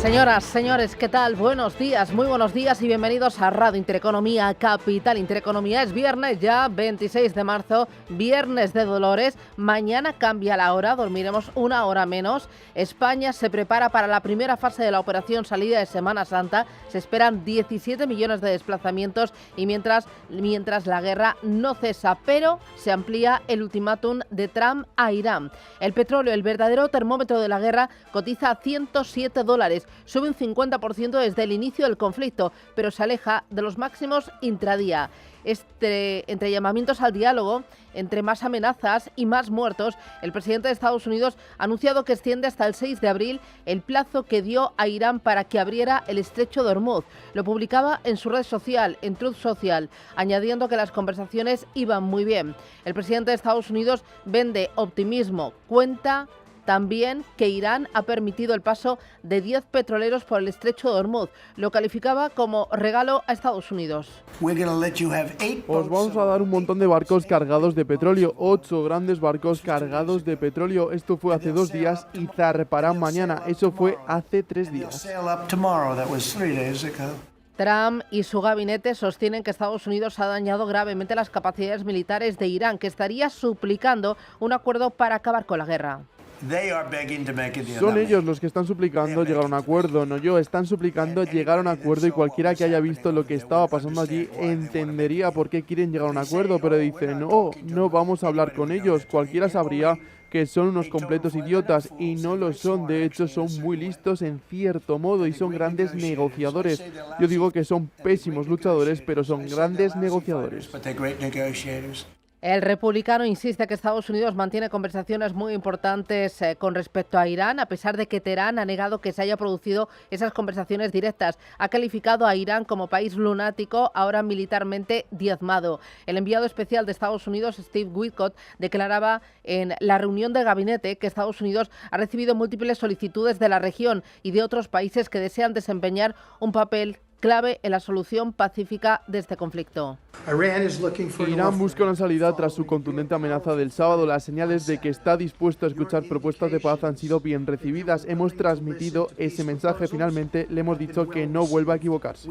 Señoras, señores, ¿qué tal? Buenos días, muy buenos días y bienvenidos a Radio Intereconomía, Capital Intereconomía. Es viernes ya, 26 de marzo, viernes de Dolores. Mañana cambia la hora, dormiremos una hora menos. España se prepara para la primera fase de la operación salida de Semana Santa. Se esperan 17 millones de desplazamientos y mientras la guerra no cesa, pero se amplía el ultimátum de Trump a Irán. El petróleo, el verdadero termómetro de la guerra, cotiza a $107. Sube un 50% desde el inicio del conflicto, pero se aleja de los máximos intradía. Entre llamamientos al diálogo, entre más amenazas y más muertos, el presidente de Estados Unidos ha anunciado que extiende hasta el 6 de abril el plazo que dio a Irán para que abriera el estrecho de Hormuz. Lo publicaba en su red social, en Truth Social, añadiendo que las conversaciones iban muy bien. El presidente de Estados Unidos vende optimismo, cuenta también que Irán ha permitido el paso de 10 petroleros por el estrecho de Hormuz. Lo calificaba como regalo a Estados Unidos. Os vamos a dar un montón de barcos cargados de petróleo, 8 grandes barcos cargados de petróleo. Esto fue hace 2 días y zarparán mañana. Eso fue hace 3 días. Trump y su gabinete sostienen que Estados Unidos ha dañado gravemente las capacidades militares de Irán, que estaría suplicando un acuerdo para acabar con la guerra. Son ellos los que están suplicando llegar a un acuerdo, no yo. Están suplicando llegar a un acuerdo y cualquiera que haya visto lo que estaba pasando allí entendería por qué quieren llegar a un acuerdo, pero dicen, no vamos a hablar con ellos. Cualquiera sabría que son unos completos idiotas y no lo son. De hecho, son muy listos en cierto modo y son grandes negociadores. Yo digo que son pésimos luchadores, pero son grandes negociadores. El republicano insiste que Estados Unidos mantiene conversaciones muy importantes con respecto a Irán, a pesar de que Teherán ha negado que se haya producido esas conversaciones directas. Ha calificado a Irán como país lunático, ahora militarmente diezmado. El enviado especial de Estados Unidos, Steve Witkoff, declaraba en la reunión de gabinete que Estados Unidos ha recibido múltiples solicitudes de la región y de otros países que desean desempeñar un papel clave en la solución pacífica de este conflicto. Irán busca una salida tras su contundente amenaza del sábado. Las señales de que está dispuesto a escuchar propuestas de paz han sido bien recibidas. Hemos transmitido ese mensaje. Finalmente le hemos dicho que no vuelva a equivocarse.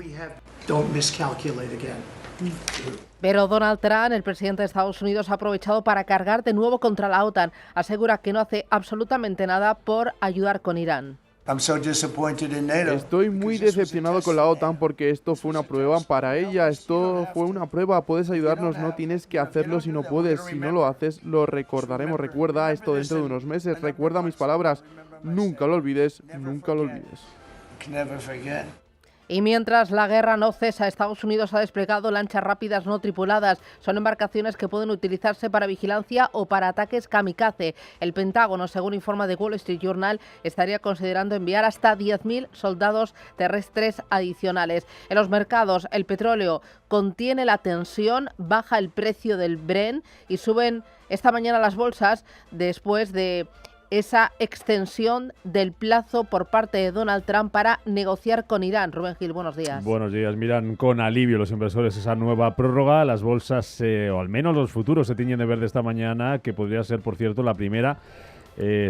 Pero Donald Trump, el presidente de Estados Unidos, ha aprovechado para cargar de nuevo contra la OTAN. Asegura que no hace absolutamente nada por ayudar con Irán. Estoy muy decepcionado con la OTAN porque esto fue una prueba para ella. Esto fue una prueba. Puedes ayudarnos, no tienes que hacerlo si no puedes. Si no lo haces, lo recordaremos. Recuerda esto dentro de unos meses. Recuerda mis palabras. Nunca lo olvides, nunca lo olvides. Y mientras la guerra no cesa, Estados Unidos ha desplegado lanchas rápidas no tripuladas. Son embarcaciones que pueden utilizarse para vigilancia o para ataques kamikaze. El Pentágono, según informa The Wall Street Journal, estaría considerando enviar hasta 10.000 soldados terrestres adicionales. En los mercados, el petróleo contiene la tensión, baja el precio del Brent y suben esta mañana las bolsas después de esa extensión del plazo por parte de Donald Trump para negociar con Irán. Rubén Gil, buenos días. Buenos días. Miran con alivio los inversores esa nueva prórroga. Las bolsas, o al menos los futuros, se tiñen de verde esta mañana, que podría ser, por cierto, la primera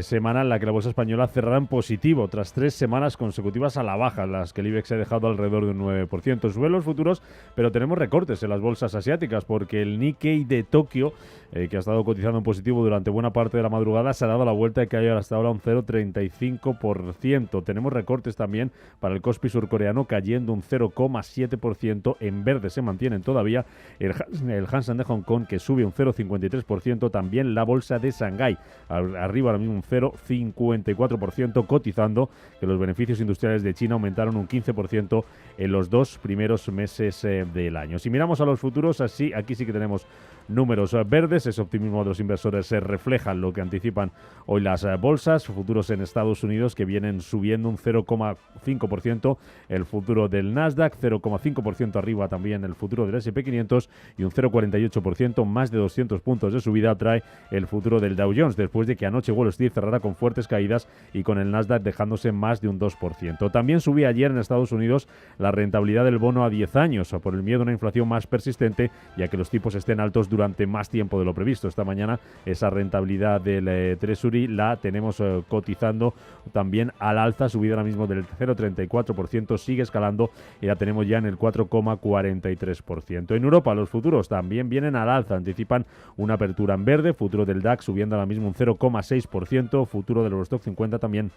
semana en la que la bolsa española cerrará en positivo, tras 3 semanas consecutivas a la baja, las que el IBEX ha dejado alrededor de un 9%. Suben los futuros, pero tenemos recortes en las bolsas asiáticas, porque el Nikkei de Tokio, que ha estado cotizando en positivo durante buena parte de la madrugada, se ha dado la vuelta y que hay hasta ahora un 0,35%. Tenemos recortes también para el Kospi surcoreano, cayendo un 0,7%. En verde se mantienen todavía el Hang Seng de Hong Kong, que sube un 0,53%. También la bolsa de Shanghái, arriba ahora mismo un 0,54%, cotizando que los beneficios industriales de China aumentaron un 15% en los 2 primeros meses del año. Si miramos a los futuros, aquí sí que tenemos números verdes. Ese optimismo de los inversores se refleja en lo que anticipan hoy las bolsas. Futuros en Estados Unidos que vienen subiendo un 0,5%, el futuro del Nasdaq, 0,5% arriba también el futuro del S&P 500 y un 0,48%, más de 200 puntos de subida trae el futuro del Dow Jones, después de que anoche Wall Street cerrara con fuertes caídas y con el Nasdaq dejándose más de un 2%. También subía ayer en Estados Unidos la rentabilidad del bono a 10 años, por el miedo a una inflación más persistente y a que los tipos estén altos durante más tiempo de lo previsto. Esta mañana esa rentabilidad del Treasury la tenemos cotizando también al alza, subida ahora mismo del 0,34%, sigue escalando y la tenemos ya en el 4,43%. En Europa los futuros también vienen al alza, anticipan una apertura en verde, futuro del DAX subiendo ahora mismo un 0,6%, futuro del Eurostoxx 50 también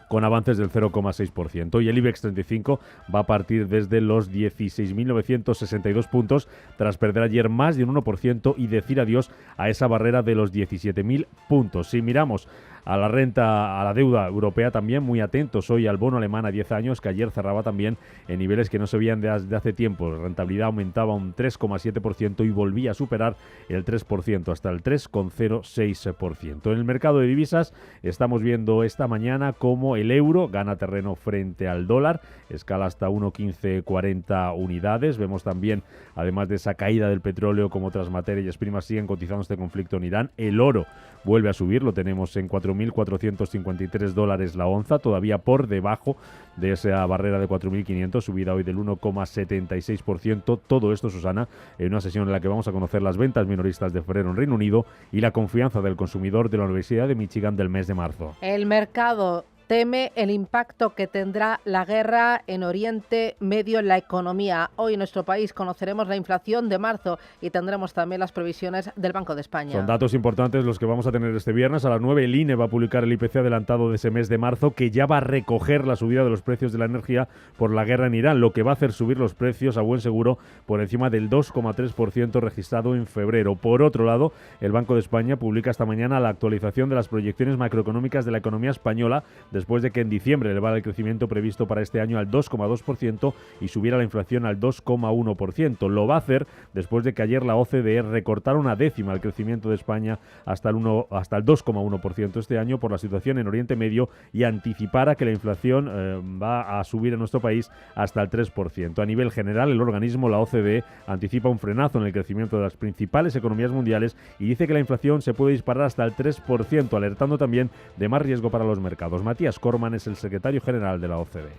con avances del 0,6%. Y el IBEX 35 va a partir desde los 16.962 puntos, tras perder ayer más de un 1% y decir adiós a esa barrera de los 17.000 puntos. Si miramos a la renta, a la deuda europea también, muy atentos hoy al bono alemán a 10 años, que ayer cerraba también en niveles que no se veían desde hace tiempo. La rentabilidad aumentaba un 3,7% y volvía a superar el 3%, hasta el 3,06%. En el mercado de divisas estamos viendo esta mañana cómo el euro gana terreno frente al dólar, escala hasta 1,1540 unidades. Vemos también, además de esa caída del petróleo, como otras materias primas siguen cotizando este conflicto en Irán. El oro vuelve a subir, lo tenemos en $4.453 la onza, todavía por debajo de esa barrera de 4.500, subida hoy del 1,76%. Todo esto, Susana, en una sesión en la que vamos a conocer las ventas minoristas de febrero en Reino Unido y la confianza del consumidor de la Universidad de Michigan del mes de marzo. El mercado teme el impacto que tendrá la guerra en Oriente Medio en la economía. Hoy en nuestro país conoceremos la inflación de marzo y tendremos también las previsiones del Banco de España. Son datos importantes los que vamos a tener este viernes. A las 9 el INE va a publicar el IPC adelantado de ese mes de marzo, que ya va a recoger la subida de los precios de la energía por la guerra en Irán, lo que va a hacer subir los precios a buen seguro por encima del 2,3% registrado en febrero. Por otro lado, el Banco de España publica esta mañana la actualización de las proyecciones macroeconómicas de la economía española, después de que en diciembre elevara el crecimiento previsto para este año al 2,2% y subiera la inflación al 2,1%. Lo va a hacer después de que ayer la OCDE recortara una décima el crecimiento de España hasta el 2,1% este año por la situación en Oriente Medio y anticipara que la inflación va a subir en nuestro país hasta el 3%. A nivel general, el organismo, la OCDE, anticipa un frenazo en el crecimiento de las principales economías mundiales y dice que la inflación se puede disparar hasta el 3%, alertando también de más riesgo para los mercados. Matías Corman es el secretario general de la OCDE.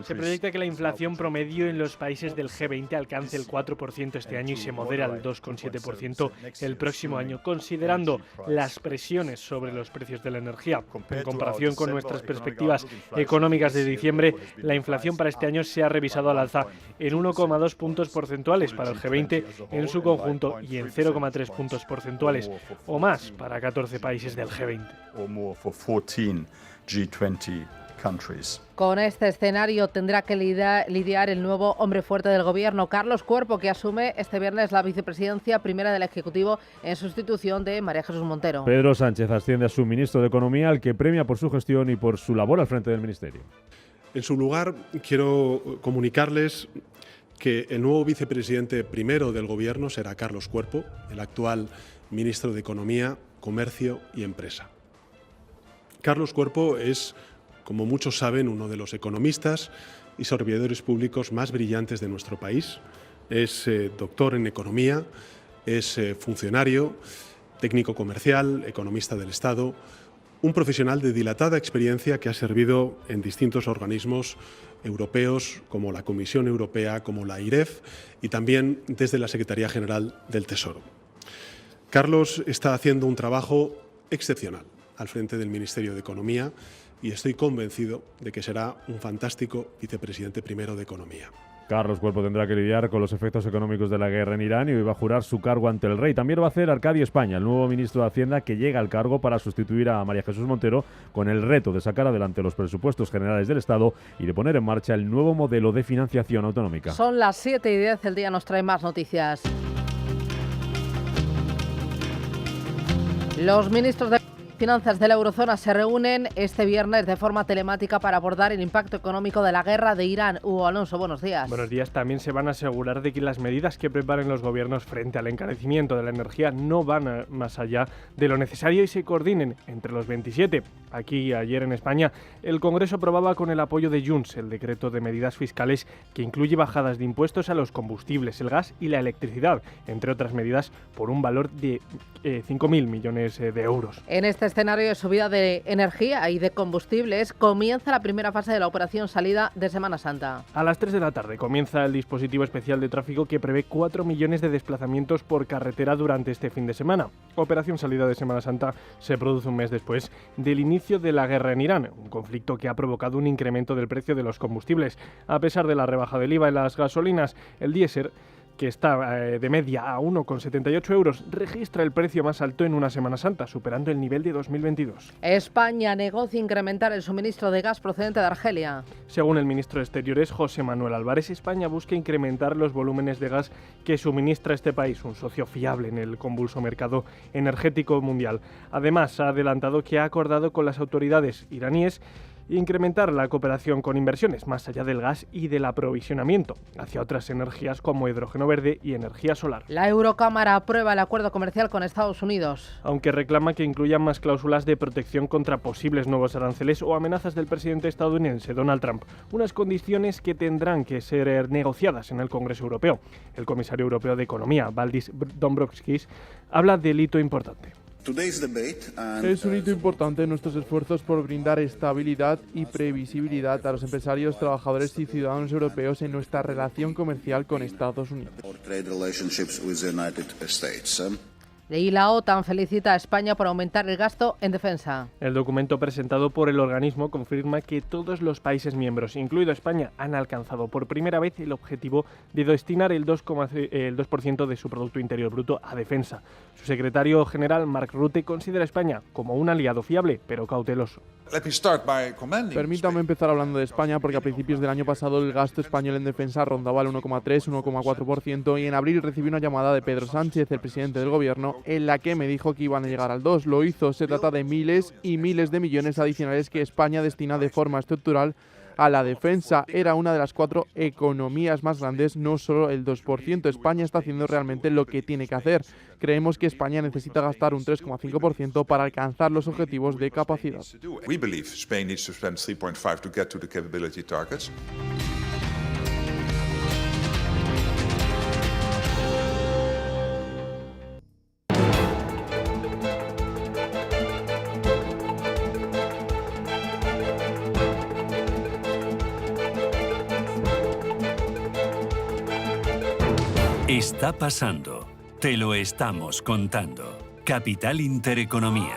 Se proyecta que la inflación promedio en los países del G20 alcance el 4% este año y se modera al 2,7% el próximo año, considerando las presiones sobre los precios de la energía. En comparación con nuestras perspectivas económicas de diciembre, la inflación para este año se ha revisado al alza en 1,2 puntos porcentuales para el G20 en su conjunto y en 0,3 puntos porcentuales o más para 14 países del G20. Con este escenario tendrá que lidiar el nuevo hombre fuerte del gobierno, Carlos Cuerpo, que asume este viernes la vicepresidencia primera del Ejecutivo en sustitución de María Jesús Montero. Pedro Sánchez asciende a su ministro de Economía, al que premia por su gestión y por su labor al frente del ministerio. En su lugar, quiero comunicarles que el nuevo vicepresidente primero del gobierno será Carlos Cuerpo, el actual ministro de Economía, Comercio y Empresa. Carlos Cuerpo es, como muchos saben, uno de los economistas y servidores públicos más brillantes de nuestro país. Es doctor en economía, es funcionario, técnico comercial, economista del Estado, un profesional de dilatada experiencia que ha servido en distintos organismos europeos como la Comisión Europea, como la IREF y también desde la Secretaría General del Tesoro. Carlos está haciendo un trabajo excepcional al frente del Ministerio de Economía y estoy convencido de que será un fantástico vicepresidente primero de Economía. Carlos Cuerpo tendrá que lidiar con los efectos económicos de la guerra en Irán y hoy va a jurar su cargo ante el rey. También lo va a hacer Arcadio España, el nuevo ministro de Hacienda, que llega al cargo para sustituir a María Jesús Montero con el reto de sacar adelante los presupuestos generales del Estado y de poner en marcha el nuevo modelo de financiación autonómica. Son las 7:10, el día nos trae más noticias. Los ministros de Finanzas de la Eurozona se reúnen este viernes de forma telemática para abordar el impacto económico de la guerra de Irán. Hugo Alonso, buenos días. Buenos días. También se van a asegurar de que las medidas que preparen los gobiernos frente al encarecimiento de la energía no van más allá de lo necesario y se coordinen entre los 27. Aquí, ayer en España, el Congreso aprobaba con el apoyo de Junts el decreto de medidas fiscales que incluye bajadas de impuestos a los combustibles, el gas y la electricidad, entre otras medidas, por un valor de 5.000 millones de euros. En este escenario de subida de energía y de combustibles, comienza la primera fase de la operación salida de Semana Santa. A las 3 de la tarde comienza el dispositivo especial de tráfico que prevé 4 millones de desplazamientos por carretera durante este fin de semana. Operación salida de Semana Santa se produce un mes después del inicio de la guerra en Irán, un conflicto que ha provocado un incremento del precio de los combustibles. A pesar de la rebaja del IVA en las gasolinas, el diésel, que está de media a 1,78 euros, registra el precio más alto en una Semana Santa, superando el nivel de 2022. España negocia incrementar el suministro de gas procedente de Argelia. Según el ministro de Exteriores, José Manuel Álvarez, España busca incrementar los volúmenes de gas que suministra este país, un socio fiable en el convulso mercado energético mundial. Además, ha adelantado que ha acordado con las autoridades iraníes incrementar la cooperación con inversiones más allá del gas y del aprovisionamiento hacia otras energías como hidrógeno verde y energía solar. La Eurocámara aprueba el acuerdo comercial con Estados Unidos. Aunque reclama que incluyan más cláusulas de protección contra posibles nuevos aranceles o amenazas del presidente estadounidense Donald Trump, unas condiciones que tendrán que ser negociadas en el Congreso Europeo. El comisario europeo de Economía, Valdis Dombrovskis, habla del hito importante. Es un hito importante en nuestros esfuerzos por brindar estabilidad y previsibilidad a los empresarios, trabajadores y ciudadanos europeos en nuestra relación comercial con Estados Unidos. Y la OTAN felicita a España por aumentar el gasto en defensa. El documento presentado por el organismo confirma que todos los países miembros, incluido España, han alcanzado por primera vez el objetivo de destinar el 2% de su Producto Interior Bruto a defensa. Su secretario general, Mark Rutte, considera a España como un aliado fiable, pero cauteloso. Permítame empezar hablando de España, porque a principios del año pasado el gasto español en defensa rondaba el 1,3-1,4% y en abril recibí una llamada de Pedro Sánchez, el presidente del gobierno, en la que me dijo que iban a llegar al 2%. Lo hizo. Se trata de miles y miles de millones adicionales que España destina de forma estructural a la defensa. Era una de las 4 economías más grandes, no solo el 2%. España está haciendo realmente lo que tiene que hacer. Creemos que España necesita gastar un 3,5% para alcanzar los objetivos de capacidad. Está pasando. Te lo estamos contando. Capital Intereconomía.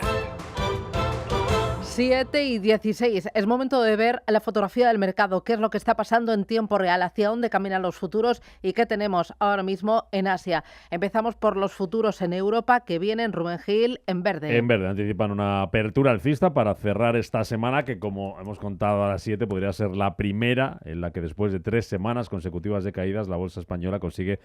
7:16. Es momento de ver la fotografía del mercado, qué es lo que está pasando en tiempo real, hacia dónde caminan los futuros y qué tenemos ahora mismo en Asia. Empezamos por los futuros en Europa, que vienen, Rubén Gil, en verde. En verde, anticipan una apertura alcista para cerrar esta semana que, como hemos contado a las 7, podría ser la primera en la que después de 3 semanas consecutivas de caídas la bolsa española consigue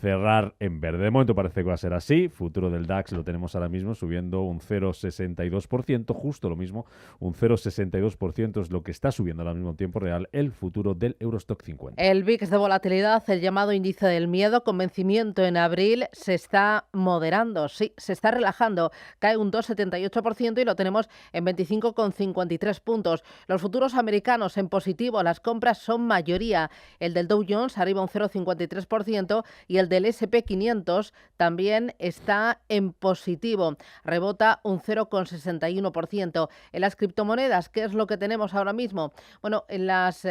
cerrar en verde. De momento parece que va a ser así. Futuro del DAX lo tenemos ahora mismo subiendo un 0,62%, justo lo mismo. Un 0,62% es lo que está subiendo al mismo tiempo real el futuro del Eurostock 50. El VIX de volatilidad, el llamado índice del miedo, con vencimiento en abril, se está moderando, sí, se está relajando. Cae un 2,78% y lo tenemos en 25,53 puntos. Los futuros americanos en positivo, las compras son mayoría. El del Dow Jones arriba un 0,53% y el del S&P 500 también está en positivo. Rebota un 0,61%. En las criptomonedas, ¿qué es lo que tenemos ahora mismo? Bueno, en las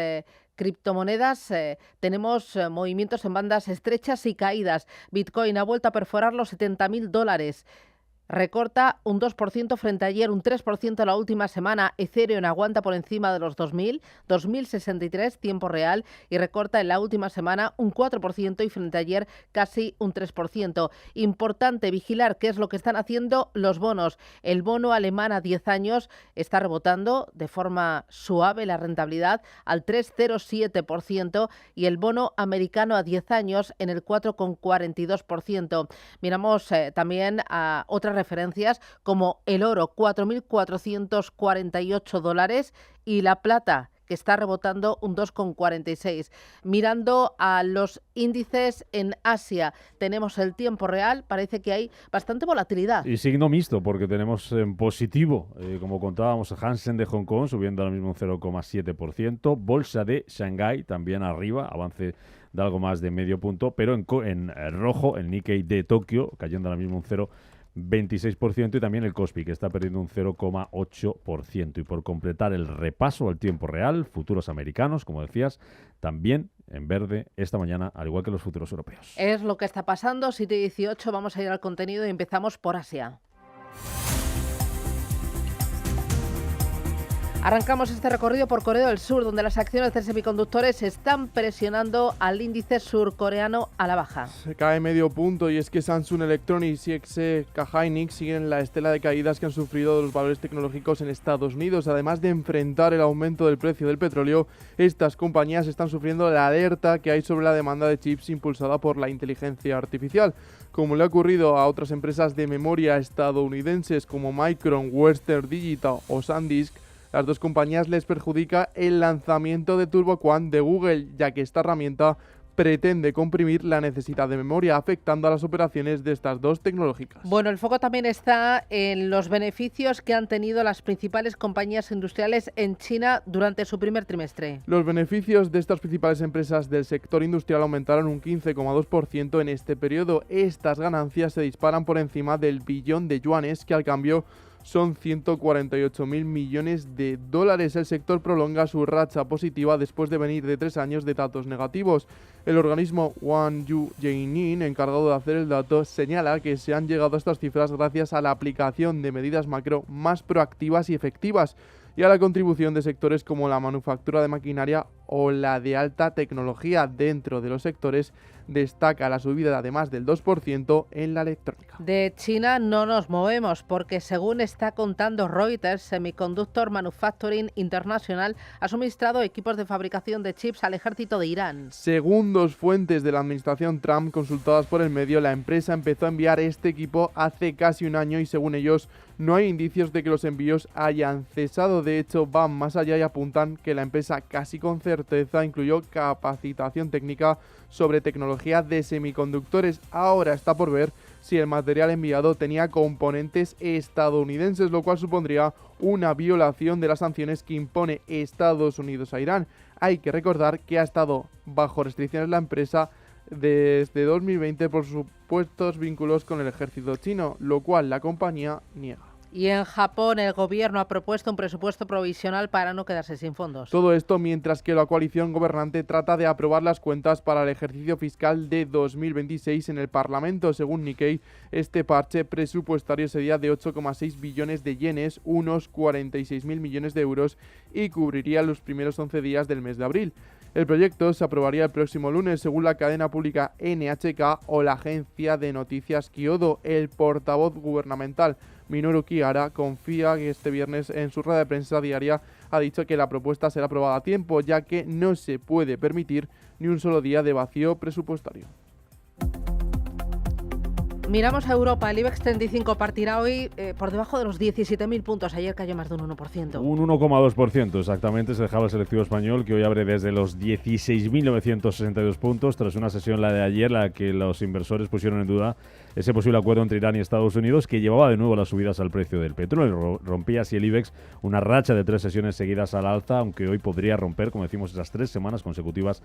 criptomonedas tenemos movimientos en bandas estrechas y caídas. Bitcoin ha vuelto a perforar los $70.000. Recorta un 2% frente a ayer, un 3% la última semana. Ethereum aguanta por encima de los 2.000, 2.063 tiempo real y recorta en la última semana un 4% y frente a ayer casi un 3%. Importante vigilar qué es lo que están haciendo los bonos. El bono alemán a 10 años está rebotando de forma suave la rentabilidad al 3,07% y el bono americano a 10 años en el 4,42%. Miramos también a otras referencias como el oro, $4.448 y la plata, que está rebotando un 2,46. Mirando a los índices en Asia, tenemos el tiempo real, parece que hay bastante volatilidad. Y signo mixto, porque tenemos en positivo, como contábamos, Hansen de Hong Kong subiendo ahora mismo un 0,7%, bolsa de Shanghái también arriba, avance de algo más de medio punto, pero en rojo el Nikkei de Tokio cayendo ahora mismo un 0,25%. 26% y también el Kospi, que está perdiendo un 0,8%. Y por completar el repaso al tiempo real, futuros americanos, como decías, también en verde esta mañana, al igual que los futuros europeos. Es lo que está pasando, 7:18, vamos a ir al contenido y empezamos por Asia. Arrancamos este recorrido por Corea del Sur, donde las acciones de semiconductores están presionando al índice surcoreano a la baja. Se cae medio punto y es que Samsung Electronics y XE Hynix siguen la estela de caídas que han sufrido los valores tecnológicos en Estados Unidos. Además de enfrentar el aumento del precio del petróleo, estas compañías están sufriendo la alerta que hay sobre la demanda de chips impulsada por la inteligencia artificial. Como le ha ocurrido a otras empresas de memoria estadounidenses como Micron, Western Digital o SanDisk, las dos compañías les perjudica el lanzamiento de TurboQuant de Google, ya que esta herramienta pretende comprimir la necesidad de memoria, afectando a las operaciones de estas dos tecnológicas. Bueno, el foco también está en los beneficios que han tenido las principales compañías industriales en China durante su primer trimestre. Los beneficios de estas principales empresas del sector industrial aumentaron un 15,2% en este periodo. Estas ganancias se disparan por encima del billón de yuanes, que al cambio son 148.000 millones de dólares. El sector prolonga su racha positiva después de venir de 3 años de datos negativos. El organismo Wanyu Jianyin, encargado de hacer el dato, señala que se han llegado a estas cifras gracias a la aplicación de medidas macro más proactivas y efectivas y a la contribución de sectores como la manufactura de maquinaria o la de alta tecnología. Dentro de los sectores destaca la subida de más del 2% en la electrónica. De China no nos movemos porque, según está contando Reuters, Semiconductor Manufacturing International ha suministrado equipos de fabricación de chips al ejército de Irán. Según dos fuentes de la administración Trump consultadas por el medio, la empresa empezó a enviar este equipo hace casi un año y, según ellos, no hay indicios de que los envíos hayan cesado. De hecho, van más allá y apuntan que la empresa casi con certeza incluyó capacitación técnica sobre tecnología de semiconductores. Ahora está por ver si el material enviado tenía componentes estadounidenses, lo cual supondría una violación de las sanciones que impone Estados Unidos a Irán. Hay que recordar que ha estado bajo restricciones la empresa desde 2020 por supuestos vínculos con el ejército chino, lo cual la compañía niega. Y en Japón el gobierno ha propuesto un presupuesto provisional para no quedarse sin fondos. Todo esto mientras que la coalición gobernante trata de aprobar las cuentas para el ejercicio fiscal de 2026 en el Parlamento. Según Nikkei, este parche presupuestario sería de 8,6 billones de yenes, unos 46.000 millones de euros, y cubriría los primeros 11 días del mes de abril. El proyecto se aprobaría el próximo lunes, según la cadena pública NHK o la agencia de noticias Kyodo. El portavoz gubernamental Minoru Kihara confía que este viernes en su rueda de prensa diaria ha dicho que la propuesta será aprobada a tiempo, ya que no se puede permitir ni un solo día de vacío presupuestario. Miramos a Europa. El IBEX 35 partirá hoy por debajo de los 17.000 puntos. Ayer cayó más de un 1%. Un 1,2% exactamente se dejaba el selectivo español, que hoy abre desde los 16.962 puntos, tras una sesión, la de ayer, la que los inversores pusieron en duda ese posible acuerdo entre Irán y Estados Unidos, que llevaba de nuevo las subidas al precio del petróleo. Rompía así el IBEX una racha de 3 sesiones seguidas al alza, aunque hoy podría romper, como decimos, esas 3 semanas consecutivas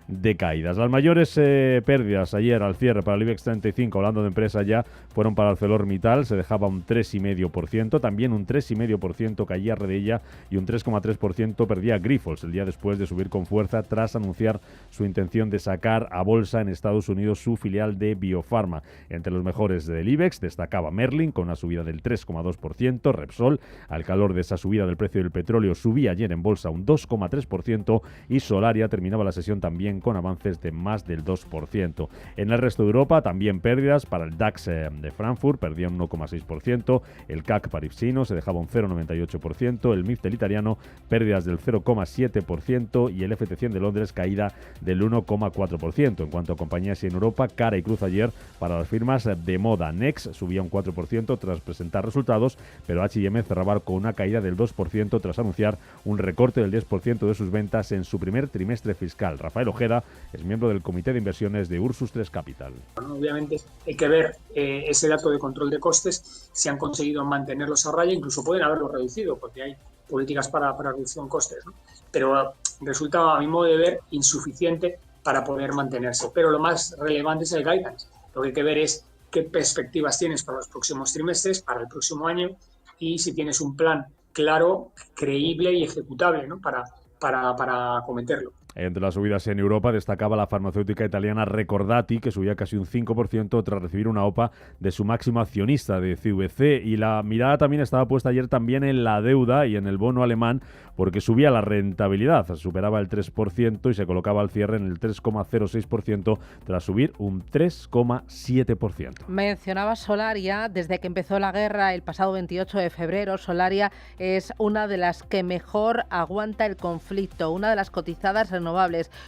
de caídas. Las mayores pérdidas ayer al cierre para el IBEX 35, hablando de empresas ya, fueron para ArcelorMittal, se dejaba un 3,5%, también un 3,5% caía Redella y un 3,3% perdía Grifols el día después de subir con fuerza tras anunciar su intención de sacar a bolsa en Estados Unidos su filial de Biofarma. Entre los mejores del IBEX destacaba Merlin con una subida del 3,2%, Repsol, al calor de esa subida del precio del petróleo, subía ayer en bolsa un 2,3% y Solaria terminaba la sesión también con avances de más del 2%. En el resto de Europa también pérdidas para el DAX de Frankfurt, perdía un 1,6%, el CAC parisino se dejaba un 0,98%, el MIFT italiano pérdidas del 0,7% y el FT100 de Londres caída del 1,4%. En cuanto a compañías en Europa, cara y cruz ayer para las firmas de moda. Next subía un 4% tras presentar resultados, pero H&M cerraba con una caída del 2% tras anunciar un recorte del 10% de sus ventas en su primer trimestre fiscal. Rafael Ojeda es miembro del comité de inversiones de Ursus 3 Capital. Bueno, obviamente hay que ver ese dato de control de costes, si han conseguido mantenerlos a raya, incluso pueden haberlo reducido, porque hay políticas para reducción de costes, ¿no? Pero resulta, a mi modo de ver, insuficiente para poder mantenerse. Pero lo más relevante es el guidance. Lo que hay que ver es qué perspectivas tienes para los próximos trimestres, para el próximo año, y si tienes un plan claro, creíble y ejecutable, ¿no? para acometerlo. Entre las subidas en Europa destacaba la farmacéutica italiana Recordati, que subía casi un 5% tras recibir una OPA de su máximo accionista, de CVC. Y la mirada también estaba puesta ayer también en la deuda y en el bono alemán, porque subía la rentabilidad, superaba el 3% y se colocaba al cierre en el 3,06% tras subir un 3,7%. Mencionaba Solaria, desde que empezó la guerra el pasado 28 de febrero, Solaria es una de las que mejor aguanta el conflicto, una de las cotizadas renovables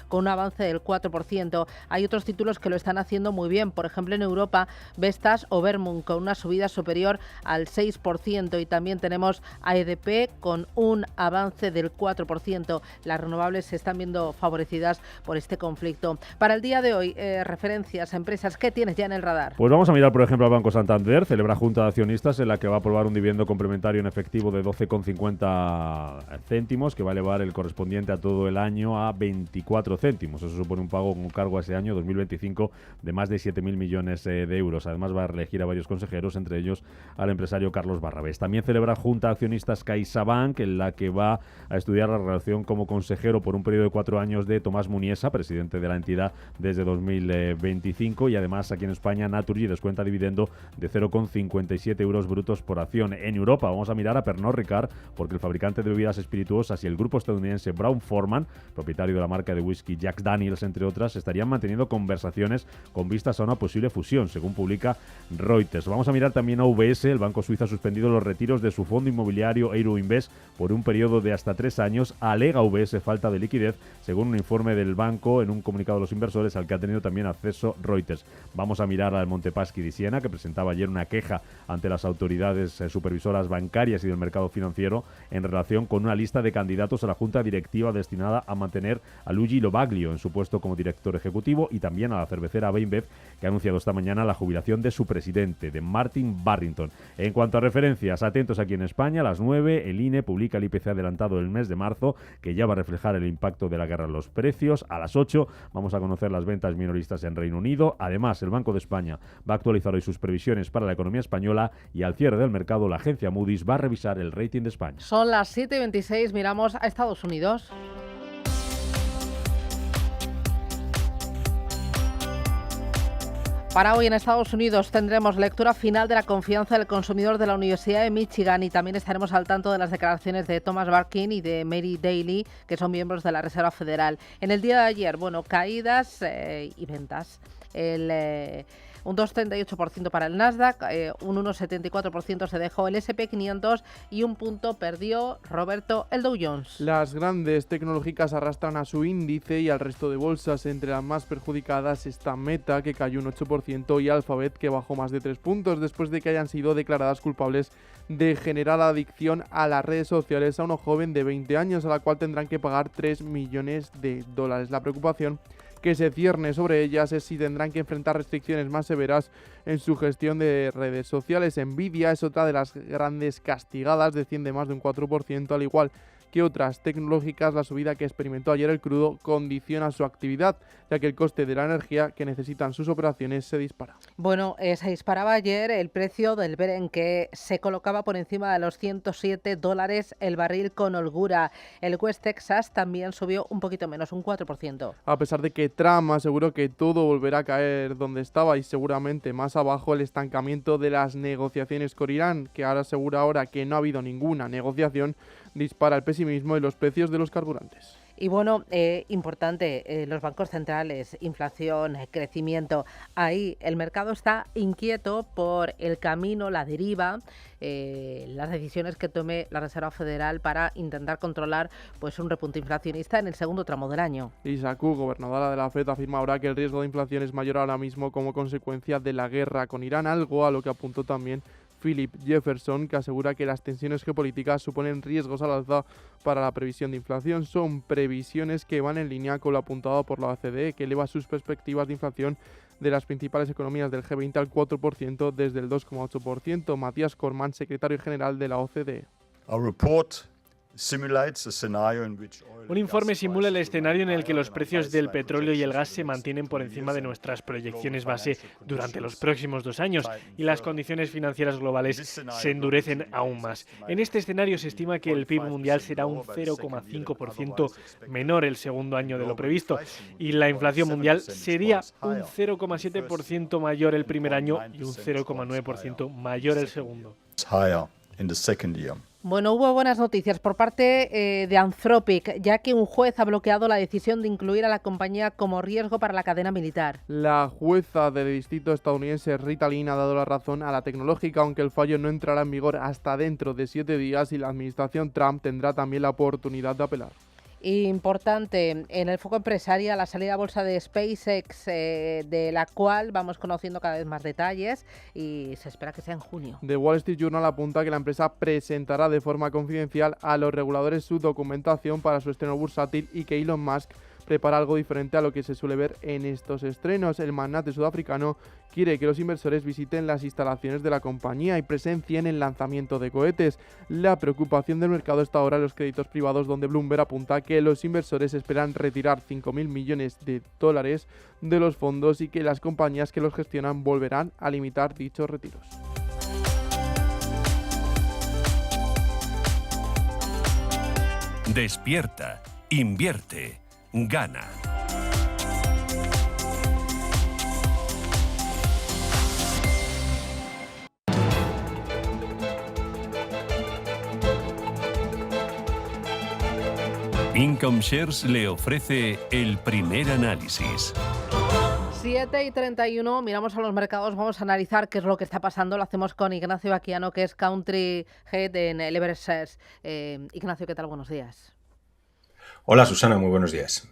con un avance del 4%. Hay otros títulos que lo están haciendo muy bien, por ejemplo en Europa, Vestas o Vermont con una subida superior al 6% y también tenemos a EDP con un avance del 4%. Las renovables se están viendo favorecidas por este conflicto. Para el día de hoy, referencias, empresas, ¿qué tienes ya en el radar? Pues vamos a mirar, por ejemplo, al Banco Santander. Celebra junta de accionistas en la que va a aprobar un dividendo complementario en efectivo de 12,50 céntimos, que va a elevar el correspondiente a todo el año a 24 céntimos. Eso supone un pago con cargo a ese año 2025 de más de 7.000 millones de euros. Además va a reelegir a varios consejeros, entre ellos al empresario Carlos Barrabés. También celebra junta de accionistas CaixaBank, en la que va a estudiar la relación como consejero por un periodo de 4 años de Tomás Muniesa, presidente de la entidad desde 2025, y además aquí en España Naturgy descuenta dividendo de 0,57 euros brutos por acción. En Europa vamos a mirar a Pernod Ricard, porque el fabricante de bebidas espirituosas y el grupo estadounidense Brown-Forman, propietario de la marca de whisky Jack Daniels, entre otras, estarían manteniendo conversaciones con vistas a una posible fusión, según publica Reuters. Vamos a mirar también a UBS. El banco suizo ha suspendido los retiros de su fondo inmobiliario Euroinvest por un periodo de hasta 3 años. Alega UBS falta de liquidez, según un informe del banco en un comunicado de los inversores al que ha tenido también acceso Reuters. Vamos a mirar al Montepaschi di Siena, que presentaba ayer una queja ante las autoridades supervisoras bancarias y del mercado financiero en relación con una lista de candidatos a la junta directiva destinada a mantener a Luigi Lobaglio en su puesto como director ejecutivo, y también a la cervecera BainBev, que ha anunciado esta mañana la jubilación de su presidente, de Martin Barrington. En cuanto a referencias, atentos aquí en España, a las 9 el INE publica el IPC adelantado del mes de marzo, que ya va a reflejar el impacto de la guerra en los precios. A las 8 vamos a conocer las ventas minoristas en Reino Unido. Además, el Banco de España va a actualizar hoy sus previsiones para la economía española, y al cierre del mercado la agencia Moody's va a revisar el rating de España. Son las 7:26, miramos a Estados Unidos. Para hoy en Estados Unidos tendremos lectura final de la confianza del consumidor de la Universidad de Michigan, y también estaremos al tanto de las declaraciones de Thomas Barkin y de Mary Daly, que son miembros de la Reserva Federal. En el día de ayer, caídas y ventas. Un 2,38% para el Nasdaq, un 1,74% se dejó el S&P 500 y un punto perdió, Roberto, el Dow Jones. Las grandes tecnológicas arrastran a su índice y al resto de bolsas. Entre las más perjudicadas está Meta, que cayó un 8%, y Alphabet, que bajó más de 3 puntos después de que hayan sido declaradas culpables de generar adicción a las redes sociales a una joven de 20 años, a la cual tendrán que pagar $3 millones. La preocupación que se cierne sobre ellas es si tendrán que enfrentar restricciones más severas en su gestión de redes sociales. Nvidia es otra de las grandes castigadas, desciende más de un 4%, al igual que otras tecnológicas. La subida que experimentó ayer el crudo condiciona su actividad, ya que el coste de la energía que necesitan sus operaciones se dispara. Se disparaba ayer el precio del Brent, que se colocaba por encima de los $107 el barril con holgura. El West Texas también subió un poquito menos, un 4%. A pesar de que Trump aseguró que todo volverá a caer donde estaba y seguramente más abajo, el estancamiento de las negociaciones con Irán, que ahora asegura que no ha habido ninguna negociación, dispara el pesimismo y los precios de los carburantes. Y importante, los bancos centrales, inflación, crecimiento. Ahí el mercado está inquieto por el camino, la deriva, las decisiones que tome la Reserva Federal para intentar controlar un repunte inflacionista en el segundo tramo del año. Lisa Ku, gobernadora de la FED, afirma ahora que el riesgo de inflación es mayor ahora mismo como consecuencia de la guerra con Irán, algo a lo que apuntó también Philip Jefferson, que asegura que las tensiones geopolíticas suponen riesgos al alza para la previsión de inflación. Son previsiones que van en línea con lo apuntado por la OCDE, que eleva sus perspectivas de inflación de las principales economías del G20 al 4% desde el 2,8%. Matías Corman, secretario general de la OCDE. Our report Un informe simula el escenario en el que los precios del petróleo y el gas se mantienen por encima de nuestras proyecciones base durante los próximos 2 años y las condiciones financieras globales se endurecen aún más. En este escenario se estima que el PIB mundial será un 0,5% menor el segundo año de lo previsto y la inflación mundial sería un 0,7% mayor el primer año y un 0,9% mayor el segundo. Bueno, hubo buenas noticias por parte de Anthropic, ya que un juez ha bloqueado la decisión de incluir a la compañía como riesgo para la cadena militar. La jueza del distrito estadounidense Rita Lynn ha dado la razón a la tecnológica, aunque el fallo no entrará en vigor hasta dentro de 7 días y la administración Trump tendrá también la oportunidad de apelar. Importante en el foco empresarial la salida a bolsa de SpaceX, de la cual vamos conociendo cada vez más detalles y se espera que sea en junio. The Wall Street Journal apunta que la empresa presentará de forma confidencial a los reguladores su documentación para su estreno bursátil y que Elon Musk prepara algo diferente a lo que se suele ver en estos estrenos. El magnate sudafricano quiere que los inversores visiten las instalaciones de la compañía y presencien el lanzamiento de cohetes. La preocupación del mercado está ahora en los créditos privados, donde Bloomberg apunta que los inversores esperan retirar 5.000 millones de dólares de los fondos y que las compañías que los gestionan volverán a limitar dichos retiros. Despierta, invierte, gana. Income Shares le ofrece el primer análisis. 7:31, miramos a los mercados, vamos a analizar qué es lo que está pasando. Lo hacemos con Ignacio Baquiano, que es Country Head en el Everest Shares. Ignacio, ¿qué tal? Buenos días. Hola Susana, muy buenos días.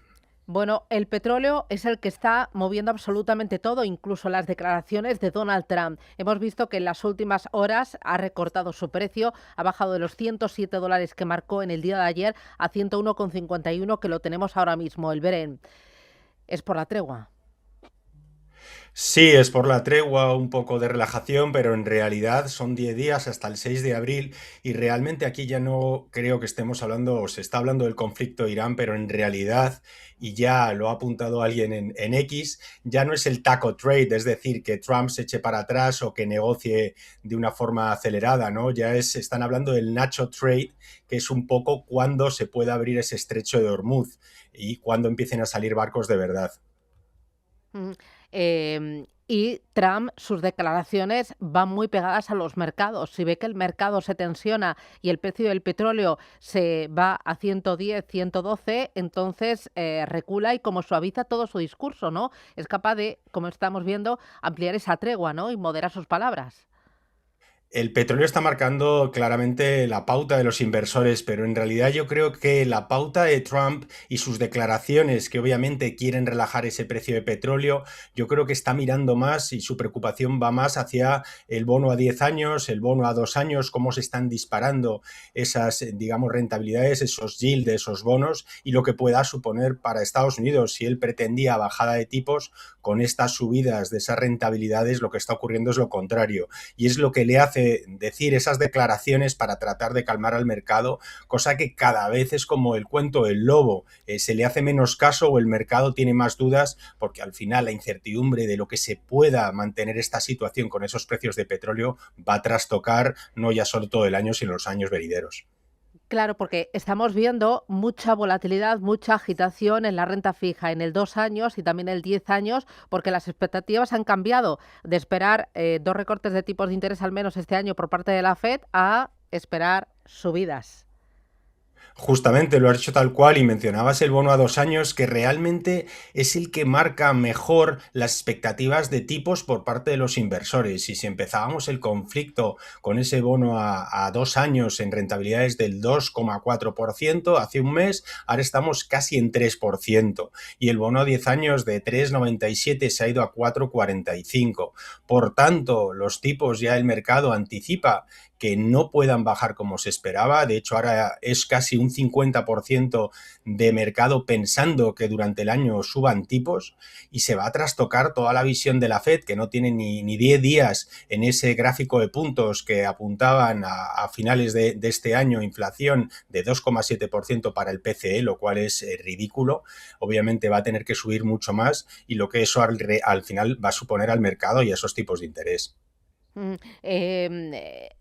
Bueno, el petróleo es el que está moviendo absolutamente todo, incluso las declaraciones de Donald Trump. Hemos visto que en las últimas horas ha recortado su precio, ha bajado de los $107 que marcó en el día de ayer a 101,51 que lo tenemos ahora mismo, el Brent. ¿Es por la tregua? Sí, es por la tregua, un poco de relajación, pero en realidad son 10 días hasta el 6 de abril y realmente aquí ya no creo que estemos hablando, o se está hablando del conflicto de Irán, pero en realidad, y ya lo ha apuntado alguien en X, ya no es el taco trade, es decir, que Trump se eche para atrás o que negocie de una forma acelerada, ¿no? Están hablando del nacho trade, que es un poco cuando se puede abrir ese estrecho de Hormuz y cuando empiecen a salir barcos de verdad. Y Trump, sus declaraciones van muy pegadas a los mercados. Si ve que el mercado se tensiona y el precio del petróleo se va a 110, 112, entonces recula y como suaviza todo su discurso, ¿no? Es capaz de, como estamos viendo, ampliar esa tregua, ¿no? Y moderar sus palabras. El petróleo está marcando claramente la pauta de los inversores, pero en realidad yo creo que la pauta de Trump y sus declaraciones, que obviamente quieren relajar ese precio de petróleo, yo creo que está mirando más y su preocupación va más hacia el bono a 10 años, el bono a 2 años, cómo se están disparando esas, digamos, rentabilidades, esos yields de esos bonos y lo que pueda suponer para Estados Unidos. Si él pretendía bajada de tipos, con estas subidas de esas rentabilidades lo que está ocurriendo es lo contrario y es lo que le hace decir esas declaraciones para tratar de calmar al mercado, cosa que cada vez es como el cuento del lobo, se le hace menos caso o el mercado tiene más dudas porque al final la incertidumbre de lo que se pueda mantener esta situación con esos precios de petróleo va a trastocar no ya solo todo el año sino los años venideros. Claro, porque estamos viendo mucha volatilidad, mucha agitación en la renta fija, en el 2 años y también el 10 años, porque las expectativas han cambiado de esperar 2 recortes de tipos de interés al menos este año por parte de la FED a esperar subidas. Justamente, lo has hecho tal cual y mencionabas el bono a 2 años que realmente es el que marca mejor las expectativas de tipos por parte de los inversores y si empezábamos el conflicto con ese bono a 2 años en rentabilidades del 2,4% hace un mes, ahora estamos casi en 3% y el bono a 10 años de 3,97 se ha ido a 4,45. Por tanto, los tipos ya el mercado anticipa que no puedan bajar como se esperaba. De hecho, ahora es casi un 50% de mercado pensando que durante el año suban tipos, y se va a trastocar toda la visión de la Fed, que no tiene ni 10 días en ese gráfico de puntos que apuntaban a finales de este año, inflación de 2,7% para el PCE, lo cual es ridículo. Obviamente va a tener que subir mucho más, y lo que eso al final va a suponer al mercado y a esos tipos de interés.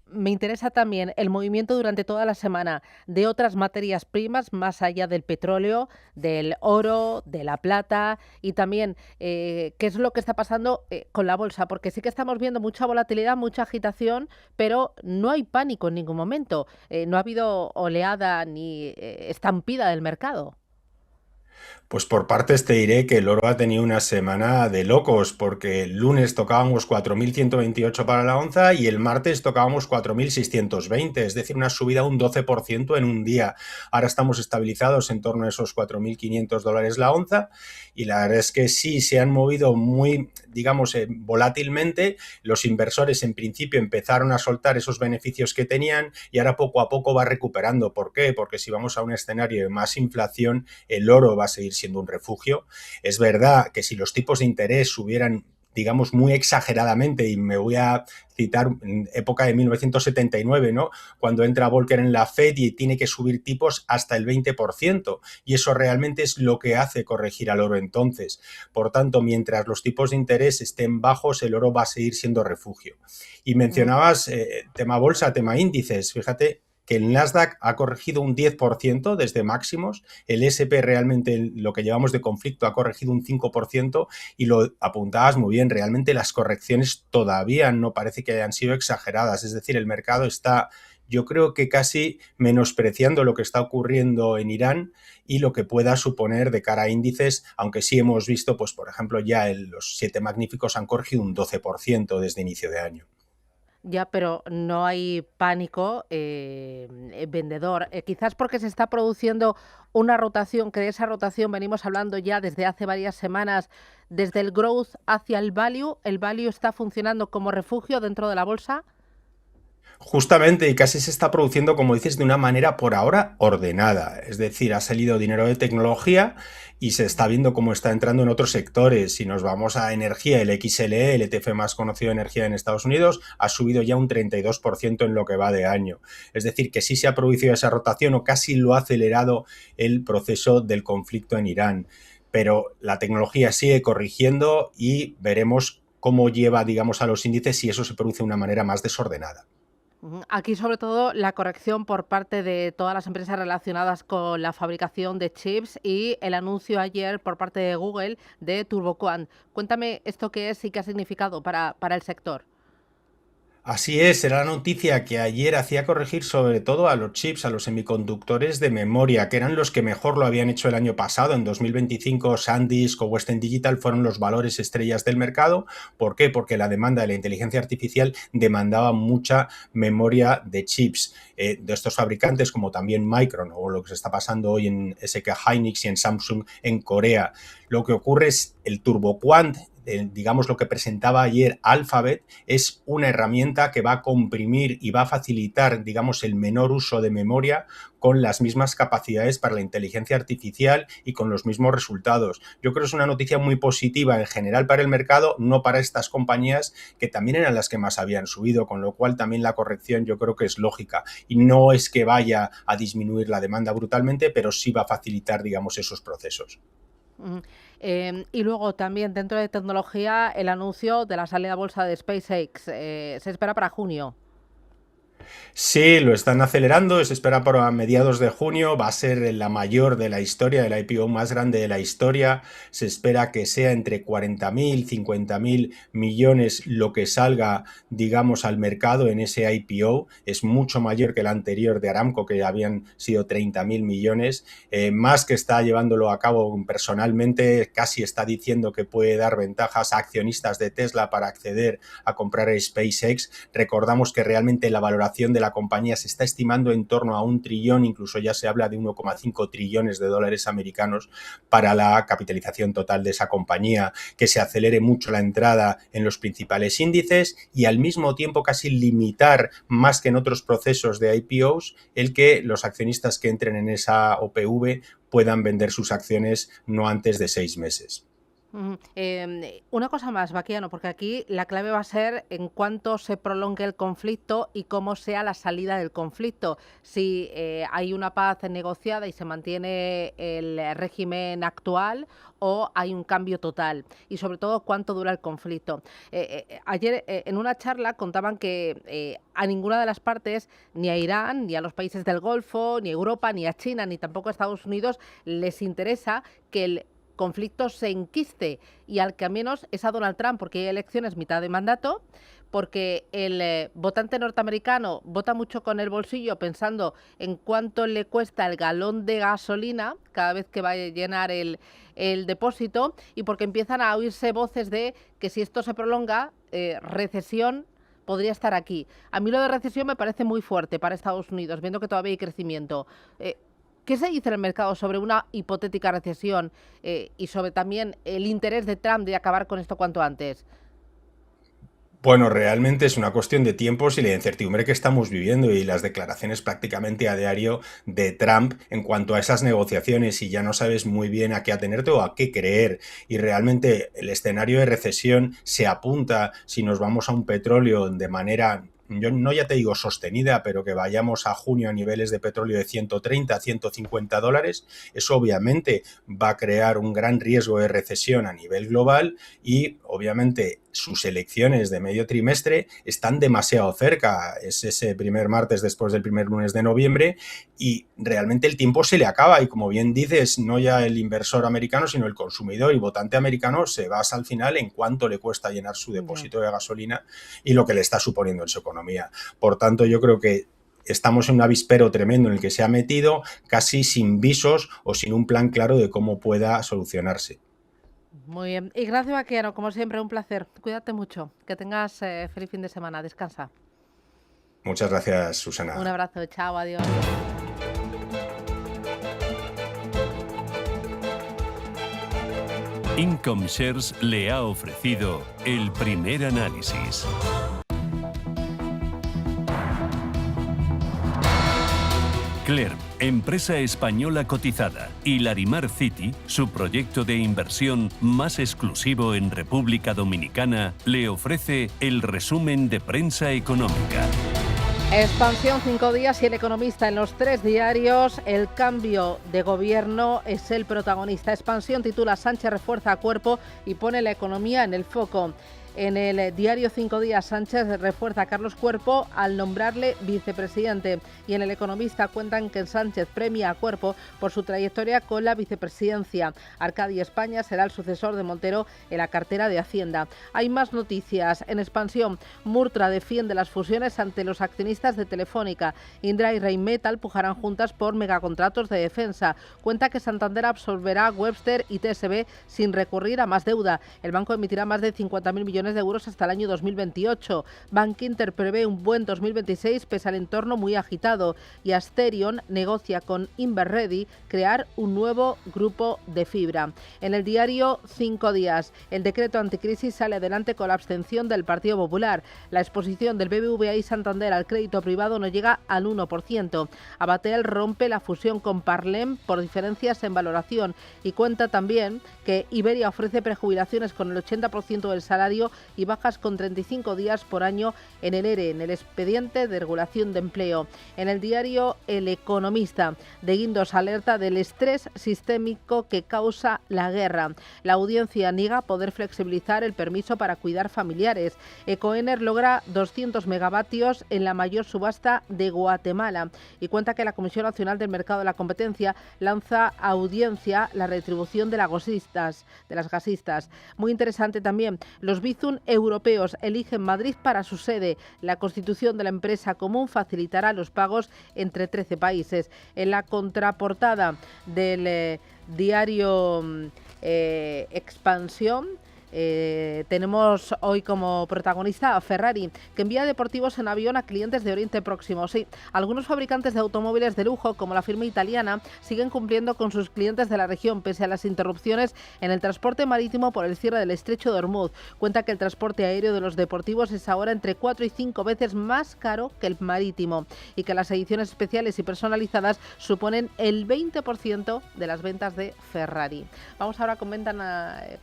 Me interesa también el movimiento durante toda la semana de otras materias primas, más allá del petróleo, del oro, de la plata, y también qué es lo que está pasando con la bolsa, porque sí que estamos viendo mucha volatilidad, mucha agitación, pero no hay pánico en ningún momento. No ha habido oleada ni estampida del mercado. Pues por partes te diré que el oro ha tenido una semana de locos, porque el lunes tocábamos 4.128 para la onza y el martes tocábamos 4.620, es decir, una subida de un 12% en un día. Ahora estamos estabilizados en torno a esos 4.500 dólares la onza, y la verdad es que sí, se han movido muy, digamos, volátilmente. Los inversores en principio empezaron a soltar esos beneficios que tenían, y ahora poco a poco va recuperando. ¿Por qué? Porque si vamos a un escenario de más inflación, el oro va a seguir siendo un refugio. Es verdad que si los tipos de interés subieran, digamos, muy exageradamente, y me voy a citar en época de 1979, ¿no?, cuando entra Volcker en la Fed y tiene que subir tipos hasta el 20%, y eso realmente es lo que hace corregir al oro entonces. Por tanto, mientras los tipos de interés estén bajos, el oro va a seguir siendo refugio. Y mencionabas tema bolsa, tema índices. Fíjate que el Nasdaq ha corregido un 10% desde máximos, el S&P realmente, lo que llevamos de conflicto, ha corregido un 5%, y lo apuntabas muy bien, realmente las correcciones todavía no parece que hayan sido exageradas, es decir, el mercado está, yo creo que casi menospreciando lo que está ocurriendo en Irán y lo que pueda suponer de cara a índices, aunque sí hemos visto, pues por ejemplo, ya los 7 magníficos han corregido un 12% desde inicio de año. Ya, pero no hay pánico vendedor. Quizás porque se está produciendo una rotación, que de esa rotación venimos hablando ya desde hace varias semanas, desde el growth hacia el value. ¿El value está funcionando como refugio dentro de la bolsa? Justamente, y casi se está produciendo, como dices, de una manera por ahora ordenada. Es decir, ha salido dinero de tecnología y se está viendo cómo está entrando en otros sectores. Si nos vamos a energía, el XLE, el ETF más conocido de energía en Estados Unidos, ha subido ya un 32% en lo que va de año. Es decir, que sí se ha producido esa rotación, o casi lo ha acelerado el proceso del conflicto en Irán. Pero la tecnología sigue corrigiendo y veremos cómo lleva, digamos, a los índices si eso se produce de una manera más desordenada. Aquí, sobre todo, la corrección por parte de todas las empresas relacionadas con la fabricación de chips, y el anuncio ayer por parte de Google de TurboQuant. Cuéntame esto qué es y qué ha significado para el sector. Así es, era la noticia que ayer hacía corregir sobre todo a los chips, a los semiconductores de memoria, que eran los que mejor lo habían hecho el año pasado. En 2025, SanDisk o Western Digital fueron los valores estrellas del mercado. ¿Por qué? Porque la demanda de la inteligencia artificial demandaba mucha memoria de chips de estos fabricantes, como también Micron, o lo que se está pasando hoy en SK Hynix y en Samsung en Corea. Lo que ocurre es el TurboQuant, digamos lo que presentaba ayer Alphabet, es una herramienta que va a comprimir y va a facilitar, digamos, el menor uso de memoria con las mismas capacidades para la inteligencia artificial y con los mismos resultados. Yo creo que es una noticia muy positiva en general para el mercado, no para estas compañías que también eran las que más habían subido, con lo cual también la corrección yo creo que es lógica, y no es que vaya a disminuir la demanda brutalmente, pero sí va a facilitar, digamos, esos procesos. Y luego también dentro de tecnología, el anuncio de la salida a bolsa de SpaceX se espera para junio. Sí, lo están acelerando, se espera para mediados de junio, va a ser la mayor de la historia, el IPO más grande de la historia, se espera que sea entre 40.000, 50.000 millones lo que salga, digamos, al mercado en ese IPO, es mucho mayor que el anterior de Aramco, que habían sido 30.000 millones, más que está llevándolo a cabo personalmente, casi está diciendo que puede dar ventajas a accionistas de Tesla para acceder a comprar SpaceX. Recordamos que realmente la valoración capitalización de la compañía se está estimando en torno a 1 trillón, incluso ya se habla de 1,5 trillones de dólares americanos para la capitalización total de esa compañía, que se acelere mucho la entrada en los principales índices y al mismo tiempo casi limitar, más que en otros procesos de IPOs, el que los accionistas que entren en esa OPV puedan vender sus acciones no antes de 6 meses. Una cosa más, Baquiano, porque aquí la clave va a ser en cuánto se prolongue el conflicto y cómo sea la salida del conflicto. Si hay una paz negociada y se mantiene el régimen actual o hay un cambio total y sobre todo cuánto dura el conflicto. Ayer en una charla contaban que a ninguna de las partes, ni a Irán, ni a los países del Golfo, ni a Europa, ni a China, ni tampoco a Estados Unidos, les interesa que el conflicto se enquiste, y al que al menos es a Donald Trump, porque hay elecciones mitad de mandato, porque el votante norteamericano vota mucho con el bolsillo pensando en cuánto le cuesta el galón de gasolina cada vez que va a llenar el depósito, y porque empiezan a oírse voces de que si esto se prolonga, recesión podría estar aquí. A mí lo de recesión me parece muy fuerte para Estados Unidos, viendo que todavía hay crecimiento. ¿Qué se dice en el mercado sobre una hipotética recesión y sobre también el interés de Trump de acabar con esto cuanto antes? Bueno, realmente es una cuestión de tiempos y la incertidumbre que estamos viviendo y las declaraciones prácticamente a diario de Trump en cuanto a esas negociaciones, y ya no sabes muy bien a qué atenerte o a qué creer. Y realmente el escenario de recesión se apunta si nos vamos a un petróleo de manera, yo no ya te digo sostenida, pero que vayamos a junio a niveles de petróleo de 130 a 150 dólares, eso obviamente va a crear un gran riesgo de recesión a nivel global y obviamente sus elecciones de medio trimestre están demasiado cerca, es ese primer martes después del primer lunes de noviembre y realmente el tiempo se le acaba y como bien dices, no ya el inversor americano sino el consumidor y votante americano se basa al final en cuánto le cuesta llenar su depósito de gasolina y lo que le está suponiendo en su economía. Por tanto, yo creo que estamos en un avispero tremendo en el que se ha metido casi sin visos o sin un plan claro de cómo pueda solucionarse. Muy bien. Ignacio Baquiano, como siempre, un placer. Cuídate mucho. Que tengas feliz fin de semana. Descansa. Muchas gracias, Susana. Un abrazo. Chao. Adiós. Income Shares le ha ofrecido el primer análisis. Clerm, empresa española cotizada, y Larimar City, su proyecto de inversión más exclusivo en República Dominicana, le ofrece el resumen de prensa económica. Expansión 5 días y El Economista en los 3 diarios. El cambio de gobierno es el protagonista. Expansión titula Sánchez refuerza a cuerpo y pone la economía en el foco. En el diario 5 días, Sánchez refuerza a Carlos Cuerpo al nombrarle vicepresidente. Y en El Economista cuentan que Sánchez premia a Cuerpo por su trayectoria con la vicepresidencia. Arcadi España será el sucesor de Montero en la cartera de Hacienda. Hay más noticias. En Expansión, Murtra defiende las fusiones ante los accionistas de Telefónica. Indra y Rheinmetall pujarán juntas por megacontratos de defensa. Cuenta que Santander absorberá Webster y TSB sin recurrir a más deuda. El banco emitirá más de 50.000 millones de euros hasta el año 2028. Bankinter prevé un buen 2026 pese al entorno muy agitado y Asterion negocia con Inverready crear un nuevo grupo de fibra. En el diario 5 días, el decreto anticrisis sale adelante con la abstención del Partido Popular. La exposición del BBVA y Santander al crédito privado no llega al 1%. Abatel rompe la fusión con Parlem por diferencias en valoración y cuenta también que Iberia ofrece prejubilaciones con el 80% del salario y bajas con 35 días por año en el ERE, en el expediente de regulación de empleo. En el diario El Economista, de Guindos alerta del estrés sistémico que causa la guerra. La audiencia niega poder flexibilizar el permiso para cuidar familiares. Ecoener logra 200 megavatios en la mayor subasta de Guatemala y cuenta que la Comisión Nacional del Mercado de la Competencia lanza a audiencia la retribución de las gasistas. Muy interesante también, los Bizum europeos eligen Madrid para su sede. La constitución de la empresa común facilitará los pagos entre 13 países. En la contraportada del diario Expansión Tenemos hoy como protagonista a Ferrari, que envía deportivos en avión a clientes de Oriente Próximo. Sí, algunos fabricantes de automóviles de lujo, como la firma italiana, siguen cumpliendo con sus clientes de la región, pese a las interrupciones en el transporte marítimo por el cierre del estrecho de Hormuz. Cuenta que el transporte aéreo de los deportivos es ahora entre 4 y 5 veces más caro que el marítimo y que las ediciones especiales y personalizadas suponen el 20% de las ventas de Ferrari. Vamos ahora con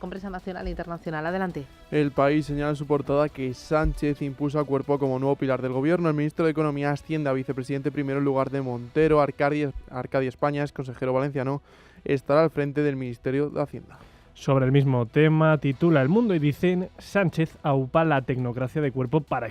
prensa nacional e internacional. Adelante. El País señala en su portada que Sánchez impulsa a Cuerpo como nuevo pilar del gobierno. El ministro de Economía asciende a vicepresidente primero en lugar de Montero. Arcadia España, es consejero valenciano, estará al frente del Ministerio de Hacienda. Sobre el mismo tema titula El Mundo y dicen: Sánchez aupa la tecnocracia de Cuerpo para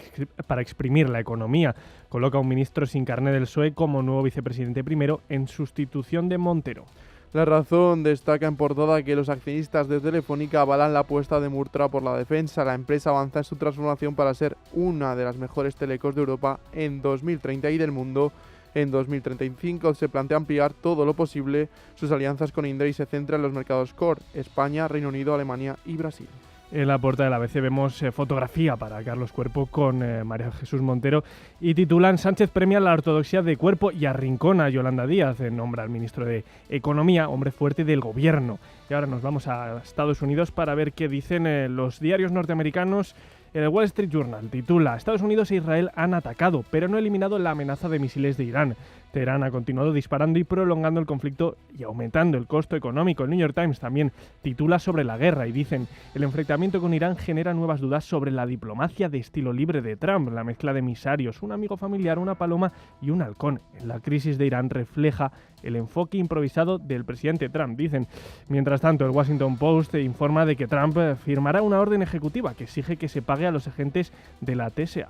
exprimir la economía. Coloca a un ministro sin carné del PSOE como nuevo vicepresidente primero en sustitución de Montero. La Razón destaca en portada que los accionistas de Telefónica avalan la apuesta de Murtra por la defensa. La empresa avanza en su transformación para ser una de las mejores telecos de Europa en 2030 y del mundo en 2035. Se plantea ampliar todo lo posible sus alianzas con Indra y se centra en los mercados core: España, Reino Unido, Alemania y Brasil. En la portada de la ABC vemos fotografía para Carlos Cuerpo con María Jesús Montero y titulan: Sánchez premia la ortodoxia de Cuerpo y arrincona a Yolanda Díaz. Nombra al ministro de Economía hombre fuerte del gobierno. Y ahora nos vamos a Estados Unidos para ver qué dicen los diarios norteamericanos. El Wall Street Journal titula: Estados Unidos e Israel han atacado, pero no eliminado la amenaza de misiles de Irán. Teherán ha continuado disparando y prolongando el conflicto y aumentando el costo económico. El New York Times también titula sobre la guerra y dicen: el enfrentamiento con Irán genera nuevas dudas sobre la diplomacia de estilo libre de Trump, la mezcla de emisarios, un amigo familiar, una paloma y un halcón. En la crisis de Irán refleja el enfoque improvisado del presidente Trump, dicen. Mientras tanto, el Washington Post informa de que Trump firmará una orden ejecutiva que exige que se pague a los agentes de la TSA.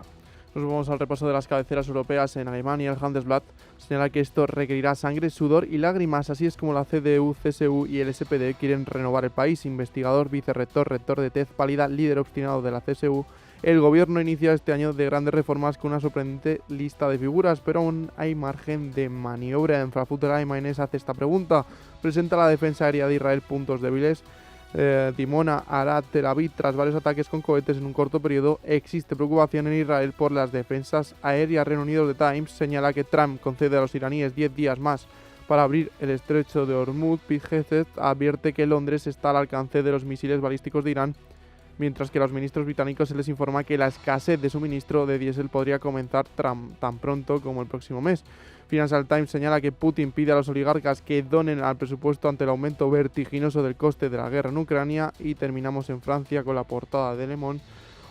Nos vamos al repaso de las cabeceras europeas. En Alemania, el Handelsblatt señala que esto requerirá sangre, sudor y lágrimas. Así es como la CDU, CSU y el SPD quieren renovar el país. Investigador, vicerrector, rector de tez pálida, líder obstinado de la CSU. El gobierno inicia este año de grandes reformas con una sorprendente lista de figuras, pero aún hay margen de maniobra. En Frankfurter Allgemeine hace esta pregunta: ¿presenta la defensa aérea de Israel puntos débiles? Dimona hará Tel Aviv tras varios ataques con cohetes en un corto periodo. Existe preocupación en Israel por las defensas aéreas. Reino Unido The Times señala que Trump concede a los iraníes 10 días más para abrir el estrecho de Hormuz. Pete Hegseth advierte que Londres está al alcance de los misiles balísticos de Irán, mientras que a los ministros británicos se les informa que la escasez de suministro de diésel podría comenzar tan pronto como el próximo mes. Financial Times señala que Putin pide a los oligarcas que donen al presupuesto ante el aumento vertiginoso del coste de la guerra en Ucrania. Y terminamos en Francia con la portada de Le Monde.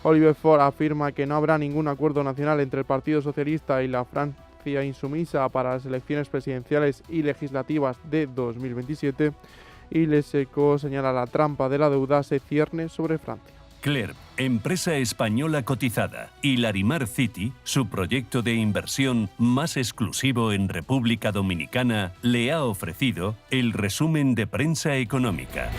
Olivier Faure afirma que no habrá ningún acuerdo nacional entre el Partido Socialista y la Francia insumisa para las elecciones presidenciales y legislativas de 2027. Y Le Seco señala la trampa de la deuda se cierne sobre Francia. Clerp, empresa española cotizada, y Larimar City, su proyecto de inversión más exclusivo en República Dominicana, le ha ofrecido el resumen de prensa económica.